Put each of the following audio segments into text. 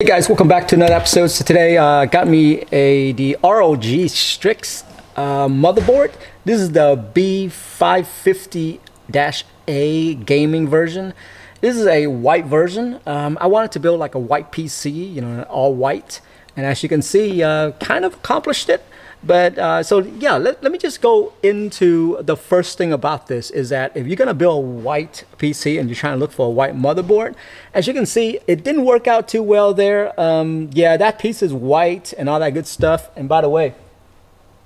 Hey guys, welcome back to another episode. So today got me the ROG Strix motherboard. This is the B550-A gaming version. This is a white version. I wanted to build like a white PC, you know, all white, and as you can see, kind of accomplished it. But so yeah, let me just go into the first thing about this is that if you're gonna build a white PC and you're trying to look for a white motherboard, as you can see, it didn't work out too well there. Yeah, that piece is white and all that good stuff. And by the way,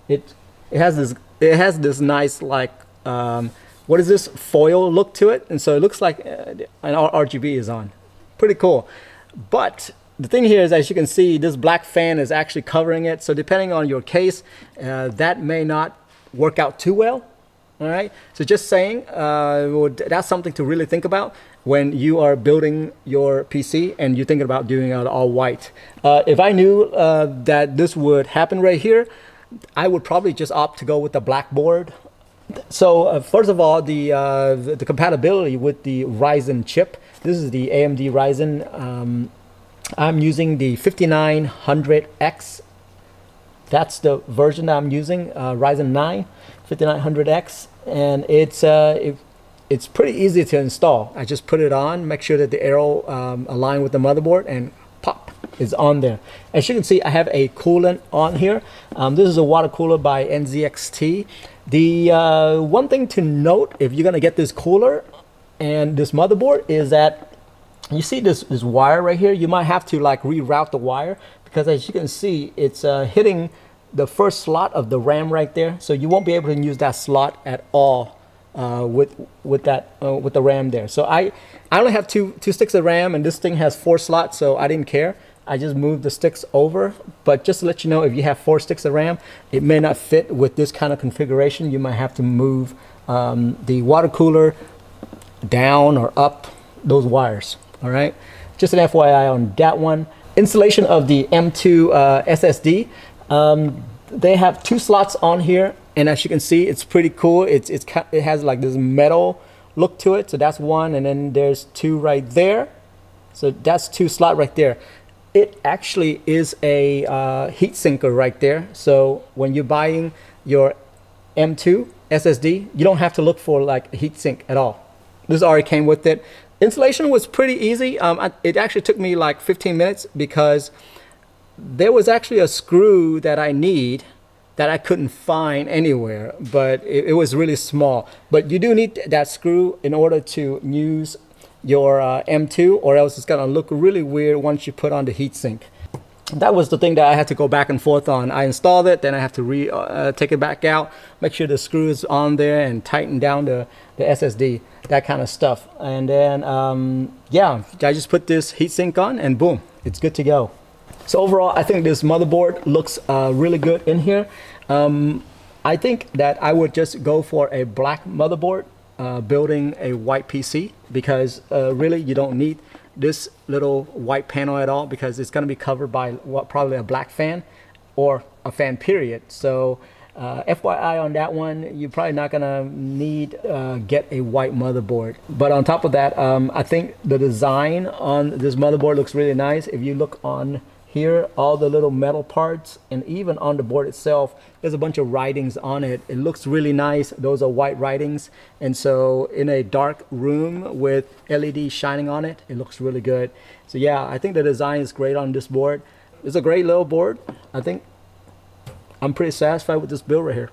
it has this nice like what is this, foil look to it, and so it looks like an RGB is on. Pretty cool. But the thing here is, as you can see, this black fan is actually covering it. So depending on your case, that may not work out too well. All right. So just saying, that's something to really think about when you are building your PC and you're thinking about doing it all white. If I knew that this would happen right here, I would probably just opt to go with the black board. So first of all, the compatibility with the Ryzen chip. This is the AMD Ryzen. I'm using the 5900X. That's the version that I'm using, Ryzen 9 5900X, and it's pretty easy to install. I just put it on, make sure that the arrow align with the motherboard, and pop, is on there. As you can see, I have a coolant on here. This is a water cooler by NZXT. The one thing to note if you're gonna get this cooler and this motherboard is that you see this wire right here. You might have to like reroute the wire, because as you can see, it's hitting the first slot of the RAM right there. So you won't be able to use that slot at all with the RAM there. So I only have two sticks of RAM, and this thing has 4 slots, so I didn't care. I just moved the sticks over. But just to let you know, if you have 4 sticks of RAM, it may not fit with this kind of configuration. You might have to move the water cooler down or up those wires. All right, just an FYI on that one. Installation of the M2 SSD. They have 2 slots on here, and as you can see, it's pretty cool. It has like this metal look to it. So that's one, and then there's 2 right there. So that's 2 slot right there. It actually is a heat sinker right there. So when you're buying your M2 SSD, you don't have to look for like a heat sink at all. This already came with it. Installation was pretty easy. It actually took me like 15 minutes because there was actually a screw that I need that I couldn't find anywhere, but it was really small. But you do need that screw in order to use your M2, or else it's gonna look really weird once you put on the heatsink. That was the thing that I had to go back and forth on. I installed it, then I have to take it back out, make sure the screw is on there, and tighten down the SSD, that kind of stuff. And then, yeah, I just put this heatsink on, and boom, it's good to go. So overall, I think this motherboard looks really good in here. I think that I would just go for a black motherboard, building a white PC, because really you don't need this little white panel at all, because it's going to be covered by probably a black fan or a fan period. So FYI on that one, you're probably not gonna need get a white motherboard. But on top of that, I think the design on this motherboard looks really nice. If you look on here, all the little metal parts, and even on the board itself, there's a bunch of writings on it. It looks really nice. Those are white writings, and so in a dark room with LED shining on it, it looks really good. So yeah, I think the design is great on this board. It's a great little board. I think I'm pretty satisfied with this build right here.